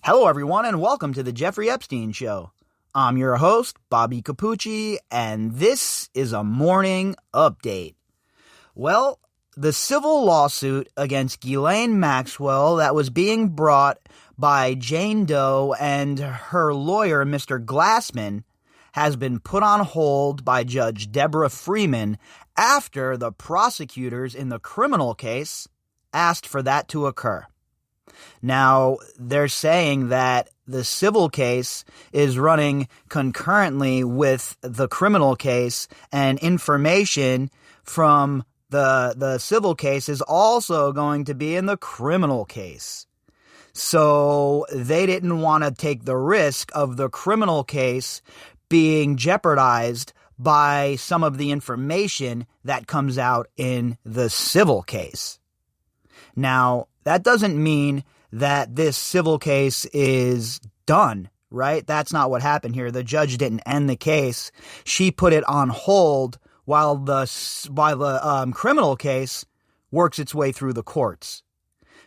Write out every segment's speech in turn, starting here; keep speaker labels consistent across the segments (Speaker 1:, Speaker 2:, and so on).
Speaker 1: Hello, everyone, and welcome to the Jeffrey Epstein Show. I'm your host, Bobbycapucci, and this is a morning update. Well, the civil lawsuit against Ghislaine Maxwell that was being brought by Jane Doe and her lawyer, Mr. Glassman, has been put on hold by Judge Debra Freeman after the prosecutors in the criminal case asked for that to occur. Now, they're saying that the civil case is running concurrently with the criminal case, and information from the civil case is also going to be in the criminal case. So they didn't want to take the risk of the criminal case being jeopardized by some of the information that comes out in the civil case. Now, that doesn't mean that this civil case is done, right? That's not what happened here. The judge didn't end the case. She put it on hold while the criminal case works its way through the courts.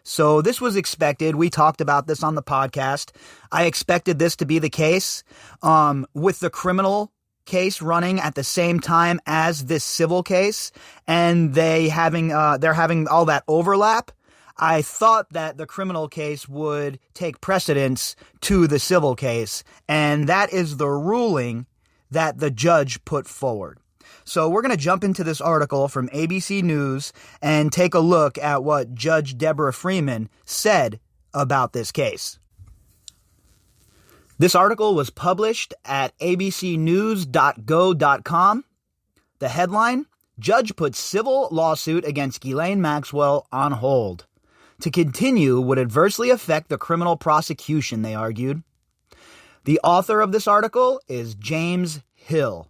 Speaker 1: So this was expected. We talked about this on the podcast. I expected this to be the case with the criminal case running at the same time as this civil case, and they're having all that overlap. I thought that the criminal case would take precedence to the civil case, and that is the ruling that the judge put forward. So we're going to jump into this article from ABC News and take a look at what Judge Debra Freeman said about this case. This article was published at abcnews.go.com. The headline, Judge puts civil lawsuit against Ghislaine Maxwell on hold. To continue would adversely affect the criminal prosecution, they argued. The author of this article is James Hill.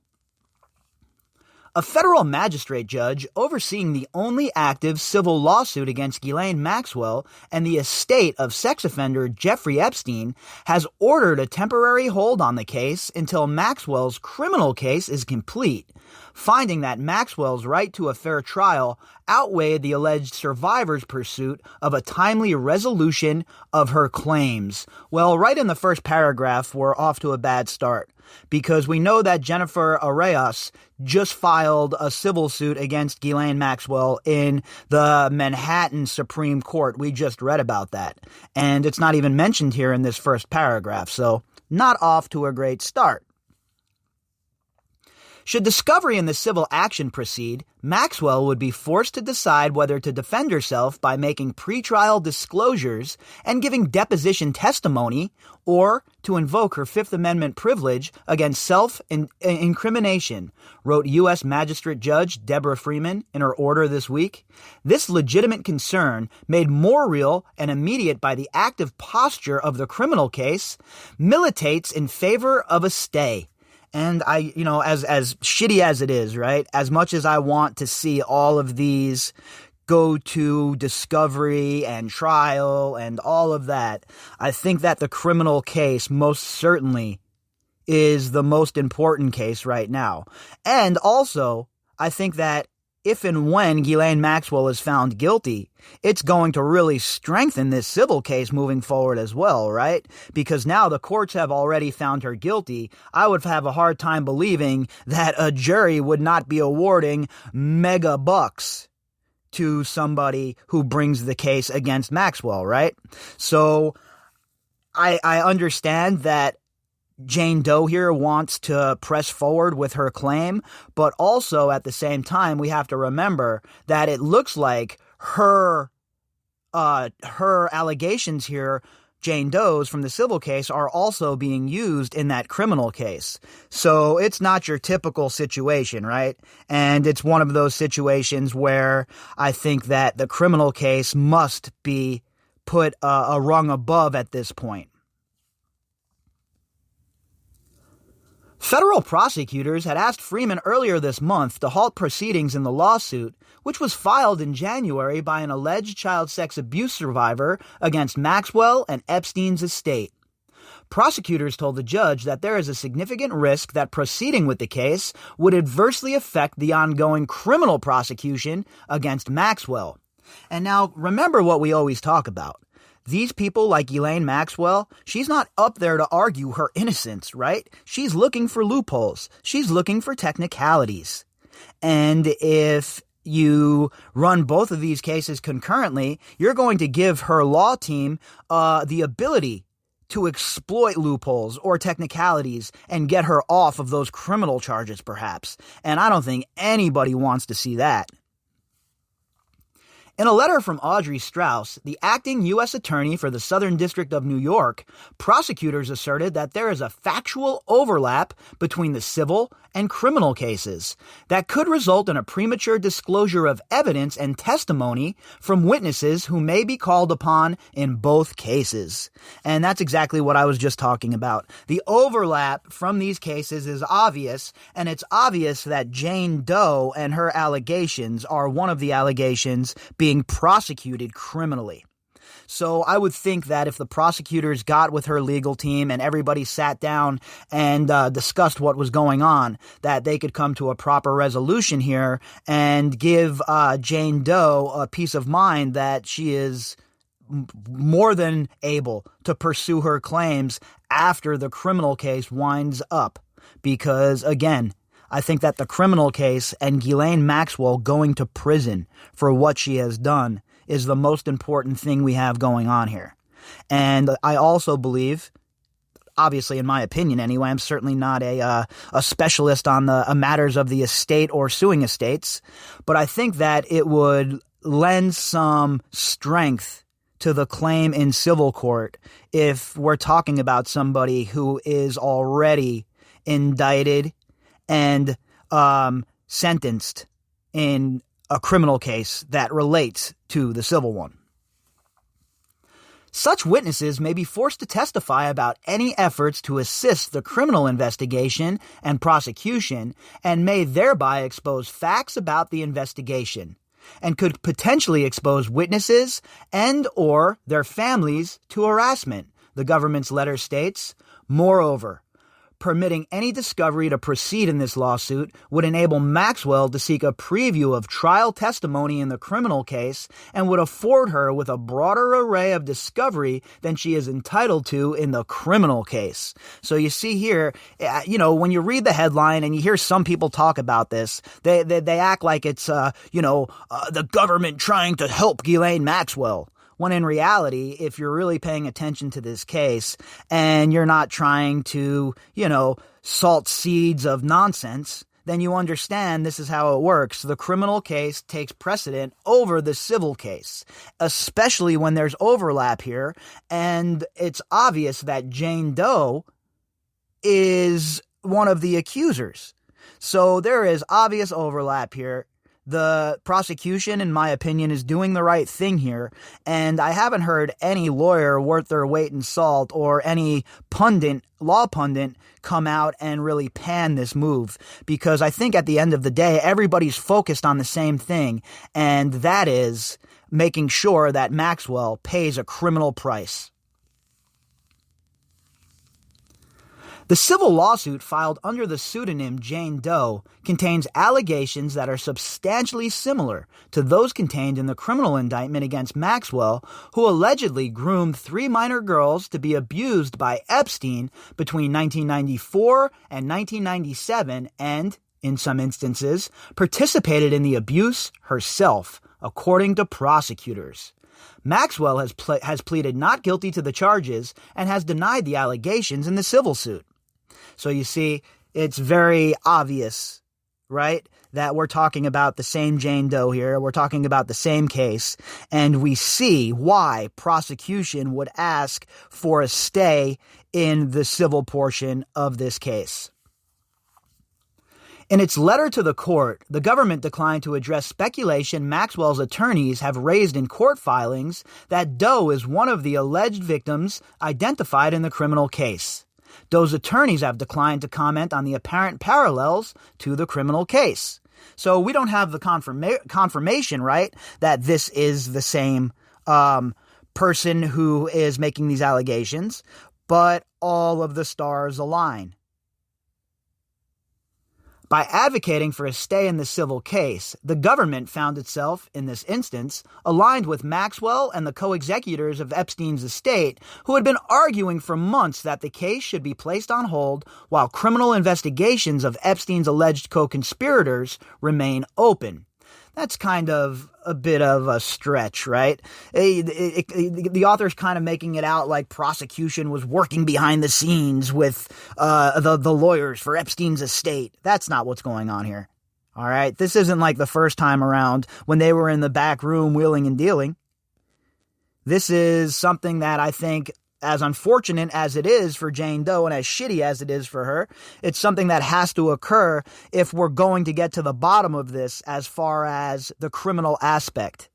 Speaker 1: A federal magistrate judge overseeing the only active civil lawsuit against Ghislaine Maxwell and the estate of sex offender Jeffrey Epstein has ordered a temporary hold on the case until Maxwell's criminal case is complete, finding that Maxwell's right to a fair trial outweighed the alleged survivor's pursuit of a timely resolution of her claims. Well, right in the first paragraph, we're off to a bad start, because we know that Jennifer Arias just filed a civil suit against Ghislaine Maxwell in the Manhattan Supreme Court. We just read about that. And it's not even mentioned here in this first paragraph, so not off to a great start. Should discovery in the civil action proceed, Maxwell would be forced to decide whether to defend herself by making pretrial disclosures and giving deposition testimony, or to invoke her Fifth Amendment privilege against self-incrimination, wrote U.S. Magistrate Judge Debra Freeman in her order this week. This legitimate concern, made more real and immediate by the active posture of the criminal case, militates in favor of a stay. And as shitty as it is, right? As much as I want to see all of these go to discovery and trial and all of that, I think that the criminal case most certainly is the most important case right now. And also, I think that if and when Ghislaine Maxwell is found guilty, it's going to really strengthen this civil case moving forward as well, right? Because now the courts have already found her guilty. I would have a hard time believing that a jury would not be awarding mega bucks to somebody who brings the case against Maxwell, right? So I understand that Jane Doe here wants to press forward with her claim, but also at the same time, we have to remember that it looks like her allegations here, Jane Doe's from the civil case, are also being used in that criminal case. So it's not your typical situation, right? And it's one of those situations where I think that the criminal case must be put a rung above at this point. Federal prosecutors had asked Freeman earlier this month to halt proceedings in the lawsuit, which was filed in January by an alleged child sex abuse survivor against Maxwell and Epstein's estate. Prosecutors told the judge that there is a significant risk that proceeding with the case would adversely affect the ongoing criminal prosecution against Maxwell. And now, remember what we always talk about. These people like Ghislaine Maxwell, she's not up there to argue her innocence, right? She's looking for loopholes. She's looking for technicalities. And if you run both of these cases concurrently, you're going to give her law team the ability to exploit loopholes or technicalities and get her off of those criminal charges, perhaps. And I don't think anybody wants to see that. In a letter from Audrey Strauss, the acting U.S. Attorney for the Southern District of New York, prosecutors asserted that there is a factual overlap between the civil and criminal cases that could result in a premature disclosure of evidence and testimony from witnesses who may be called upon in both cases. And that's exactly what I was just talking about. The overlap from these cases is obvious, and it's obvious that Jane Doe and her allegations are one of the allegations being prosecuted criminally. So I would think that if the prosecutors got with her legal team and everybody sat down and discussed what was going on, that they could come to a proper resolution here and give Jane Doe a peace of mind that she is more than able to pursue her claims after the criminal case winds up. Because, again, I think that the criminal case and Ghislaine Maxwell going to prison for what she has done is the most important thing we have going on here. And I also believe, obviously in my opinion anyway, I'm certainly not a specialist on the matters of the estate or suing estates, but I think that it would lend some strength to the claim in civil court if we're talking about somebody who is already indicted and sentenced in a criminal case that relates to the civil one. Such witnesses may be forced to testify about any efforts to assist the criminal investigation and prosecution and may thereby expose facts about the investigation and could potentially expose witnesses and or their families to harassment, the government's letter states. Moreover, permitting any discovery to proceed in this lawsuit would enable Maxwell to seek a preview of trial testimony in the criminal case and would afford her with a broader array of discovery than she is entitled to in the criminal case. So you see here, when you read the headline and you hear some people talk about this, they act like it's, the government trying to help Ghislaine Maxwell. When in reality, if you're really paying attention to this case and you're not trying to, salt seeds of nonsense, then you understand this is how it works. The criminal case takes precedent over the civil case, especially when there's overlap here. And it's obvious that Jane Doe is one of the accusers. So there is obvious overlap here. The prosecution, in my opinion, is doing the right thing here, and I haven't heard any lawyer worth their weight in salt or any law pundit, come out and really pan this move, because I think at the end of the day, everybody's focused on the same thing, and that is making sure that Maxwell pays a criminal price. The civil lawsuit filed under the pseudonym Jane Doe contains allegations that are substantially similar to those contained in the criminal indictment against Maxwell, who allegedly groomed 3 minor girls to be abused by Epstein between 1994 and 1997 and, in some instances, participated in the abuse herself, according to prosecutors. Maxwell has pleaded not guilty to the charges and has denied the allegations in the civil suit. So you see, it's very obvious, right, that we're talking about the same Jane Doe here. We're talking about the same case, and we see why prosecution would ask for a stay in the civil portion of this case. In its letter to the court, the government declined to address speculation Maxwell's attorneys have raised in court filings that Doe is one of the alleged victims identified in the criminal case. Doe's attorneys have declined to comment on the apparent parallels to the criminal case. So we don't have the confirmation, right, that this is the same person who is making these allegations, but all of the stars align. By advocating for a stay in the civil case, the government found itself, in this instance, aligned with Maxwell and the co-executors of Epstein's estate, who had been arguing for months that the case should be placed on hold while criminal investigations of Epstein's alleged co-conspirators remain open. That's kind of a bit of a stretch, right? The author's kind of making it out like prosecution was working behind the scenes with the lawyers for Epstein's estate. That's not what's going on here. All right? This isn't like the first time around when they were in the back room wheeling and dealing. This is something that I think, as unfortunate as it is for Jane Doe and as shitty as it is for her, it's something that has to occur if we're going to get to the bottom of this as far as the criminal aspect.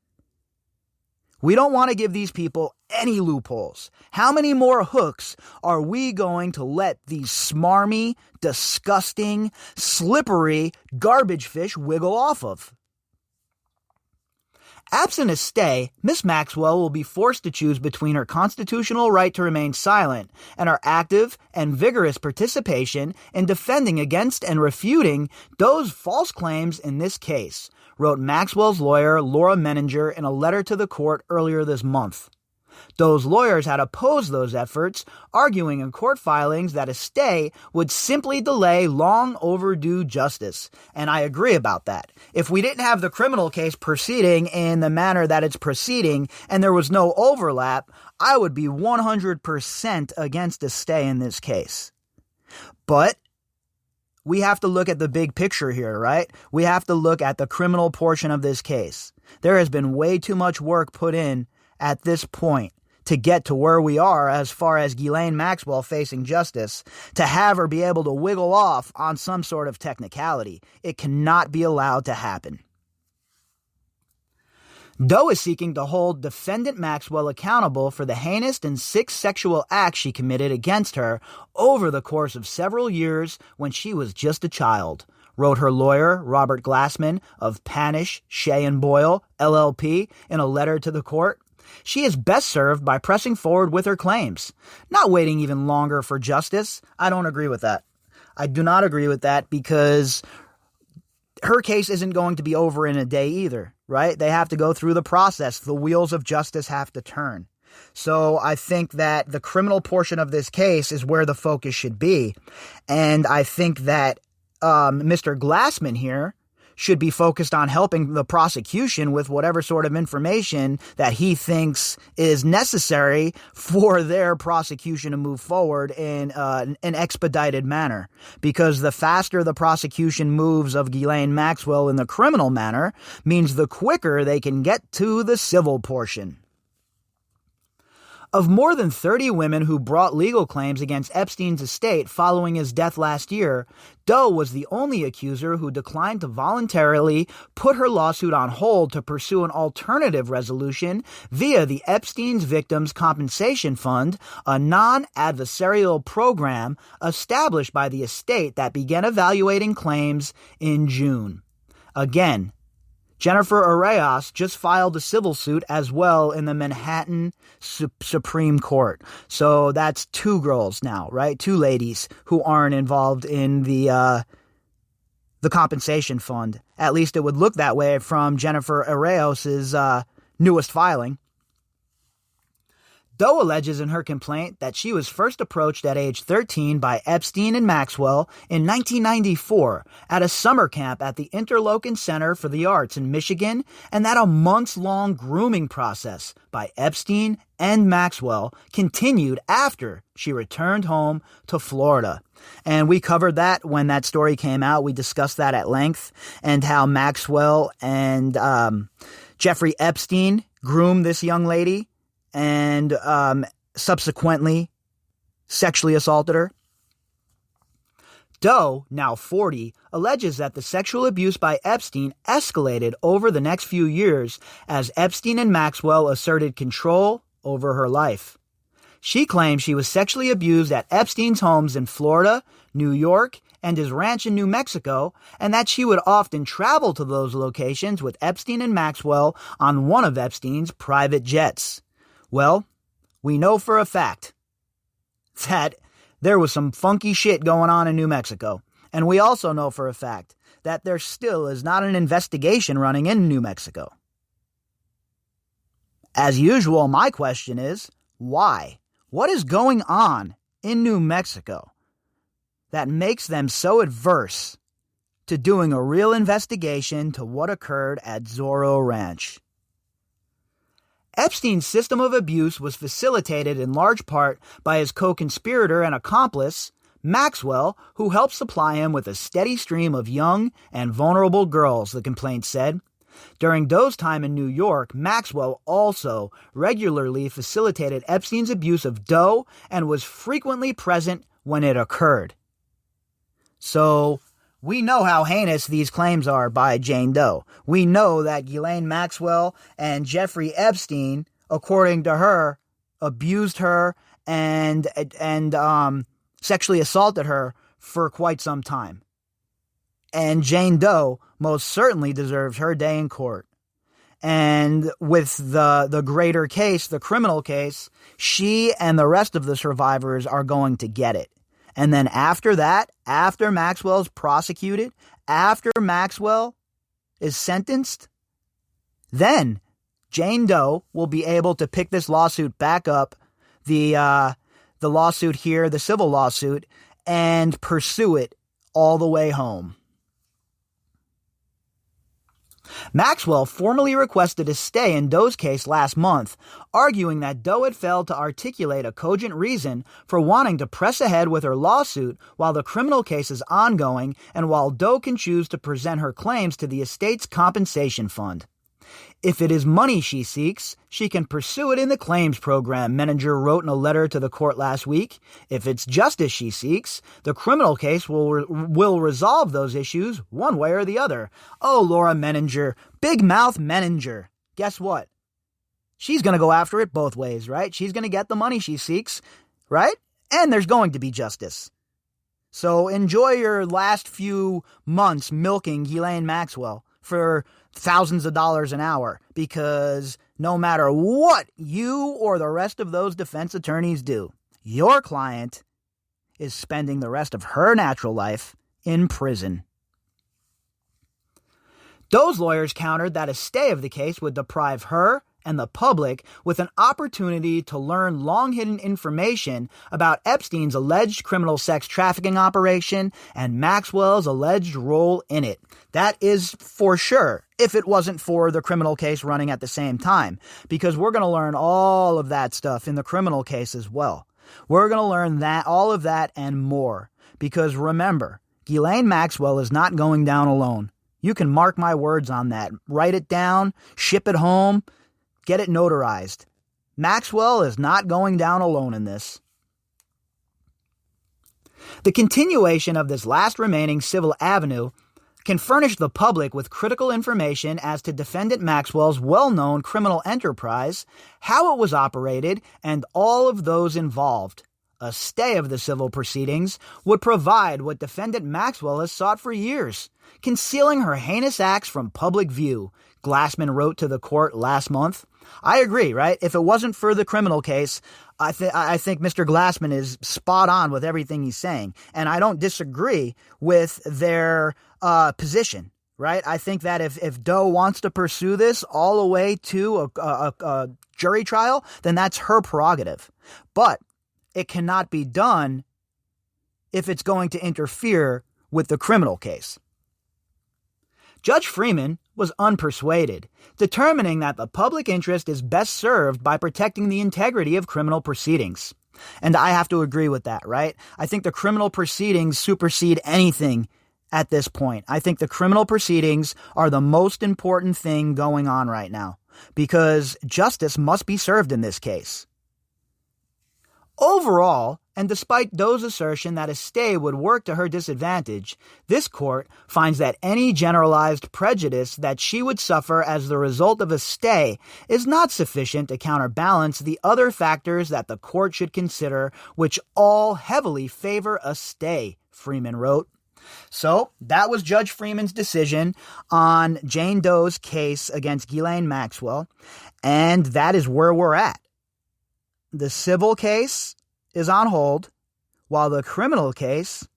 Speaker 1: We don't want to give these people any loopholes. How many more hooks are we going to let these smarmy, disgusting, slippery garbage fish wiggle off of? Absent a stay, Miss Maxwell will be forced to choose between her constitutional right to remain silent and her active and vigorous participation in defending against and refuting Doe's false claims in this case, wrote Maxwell's lawyer Laura Menninger in a letter to the court earlier this month. Doe's lawyers had opposed those efforts, arguing in court filings that a stay would simply delay long overdue justice. And I agree about that. If we didn't have the criminal case proceeding in the manner that it's proceeding and there was no overlap, I would be 100% against a stay in this case. But we have to look at the big picture here, right? We have to look at the criminal portion of this case. There has been way too much work put in at this point to get to where we are as far as Ghislaine Maxwell facing justice, to have her be able to wiggle off on some sort of technicality. It cannot be allowed to happen. Doe is seeking to hold defendant Maxwell accountable for the heinous and sick sexual acts she committed against her over the course of several years when she was just a child, wrote her lawyer, Robert Glassman of Panish, Shea & Boyle, LLP, in a letter to the court. She is best served by pressing forward with her claims, not waiting even longer for justice. I don't agree with that. I do not agree with that because her case isn't going to be over in a day either, right? They have to go through the process. The wheels of justice have to turn. So I think that the criminal portion of this case is where the focus should be. And I think that Mr. Glassman here should be focused on helping the prosecution with whatever sort of information that he thinks is necessary for their prosecution to move forward in an expedited manner. Because the faster the prosecution moves of Ghislaine Maxwell in the criminal manner means the quicker they can get to the civil portion. Of more than 30 women who brought legal claims against Epstein's estate following his death last year, Doe was the only accuser who declined to voluntarily put her lawsuit on hold to pursue an alternative resolution via the Epstein's Victims Compensation Fund, a non-adversarial program established by the estate that began evaluating claims in June. Again, Jennifer Arraias just filed a civil suit as well in the Manhattan Supreme Court. So that's two girls now, right? Two ladies who aren't involved in the compensation fund. At least it would look that way from Jennifer Arraias' newest filing. Doe alleges in her complaint that she was first approached at age 13 by Epstein and Maxwell in 1994 at a summer camp at the Interlochen Center for the Arts in Michigan, and that a months-long grooming process by Epstein and Maxwell continued after she returned home to Florida. And we covered that when that story came out. We discussed that at length and how Maxwell and Jeffrey Epstein groomed this young lady and subsequently sexually assaulted her. Doe, now 40, alleges that the sexual abuse by Epstein escalated over the next few years as Epstein and Maxwell asserted control over her life. She claims she was sexually abused at Epstein's homes in Florida, New York, and his ranch in New Mexico, and that she would often travel to those locations with Epstein and Maxwell on one of Epstein's private jets. Well, we know for a fact that there was some funky shit going on in New Mexico. And we also know for a fact that there still is not an investigation running in New Mexico. As usual, my question is, why? What is going on in New Mexico that makes them so adverse to doing a real investigation to what occurred at Zorro Ranch? Epstein's system of abuse was facilitated in large part by his co-conspirator and accomplice, Maxwell, who helped supply him with a steady stream of young and vulnerable girls, the complaint said. During Doe's time in New York, Maxwell also regularly facilitated Epstein's abuse of Doe and was frequently present when it occurred. So, we know how heinous these claims are by Jane Doe. We know that Ghislaine Maxwell and Jeffrey Epstein, according to her, abused her and sexually assaulted her for quite some time. And Jane Doe most certainly deserves her day in court. And with the greater case, the criminal case, she and the rest of the survivors are going to get it. And then after that, after Maxwell's prosecuted, after Maxwell is sentenced, then Jane Doe will be able to pick this lawsuit back up, the lawsuit here, the civil lawsuit, and pursue it all the way home. Maxwell formally requested a stay in Doe's case last month, arguing that Doe had failed to articulate a cogent reason for wanting to press ahead with her lawsuit while the criminal case is ongoing and while Doe can choose to present her claims to the estate's compensation fund. If it is money she seeks, she can pursue it in the claims program, Menninger wrote in a letter to the court last week. If it's justice she seeks, the criminal case will resolve those issues one way or the other. Oh, Laura Menninger, big mouth Menninger. Guess what? She's going to go after it both ways, right? She's going to get the money she seeks, right? And there's going to be justice. So enjoy your last few months milking Ghislaine Maxwell for thousands of dollars an hour, because no matter what you or the rest of those defense attorneys do, your client is spending the rest of her natural life in prison. Doe's lawyers countered that a stay of the case would deprive her and the public with an opportunity to learn long-hidden information about Epstein's alleged criminal sex trafficking operation and Maxwell's alleged role in it. That is for sure, if it wasn't for the criminal case running at the same time, because we're going to learn all of that stuff in the criminal case as well. We're going to learn that, all of that and more, because remember, Ghislaine Maxwell is not going down alone. You can mark my words on that. Write it down, ship it home, get it notarized. Maxwell is not going down alone in this. The continuation of this last remaining civil avenue can furnish the public with critical information as to defendant Maxwell's well-known criminal enterprise, how it was operated, and all of those involved. A stay of the civil proceedings would provide what defendant Maxwell has sought for years, concealing her heinous acts from public view, Glassman wrote to the court last month. I agree, right? If it wasn't for the criminal case, I think Mr. Glassman is spot on with everything he's saying. And I don't disagree with their position, right? I think that if Doe wants to pursue this all the way to a jury trial, then that's her prerogative. But it cannot be done if it's going to interfere with the criminal case. Judge Freeman was unpersuaded, determining that the public interest is best served by protecting the integrity of criminal proceedings. And I have to agree with that, right? I think the criminal proceedings supersede anything at this point. I think the criminal proceedings are the most important thing going on right now, because justice must be served in this case. Overall, and despite Doe's assertion that a stay would work to her disadvantage, this court finds that any generalized prejudice that she would suffer as the result of a stay is not sufficient to counterbalance the other factors that the court should consider, which all heavily favor a stay, Freeman wrote. So, that was Judge Freeman's decision on Jane Doe's case against Ghislaine Maxwell, and that is where we're at. The civil case is on hold, while the criminal case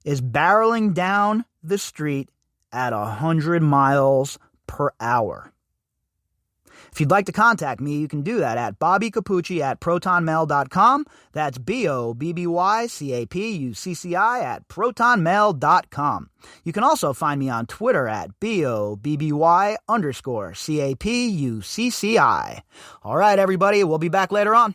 Speaker 1: is barreling down the street at 100 miles per hour. If you'd like to contact me, you can do that at bobbycapucci@protonmail.com. That's BOBBYCAPUCCI@protonmail.com. You can also find me on Twitter at BOBBY_CAPUCCI. All right, everybody, we'll be back later on.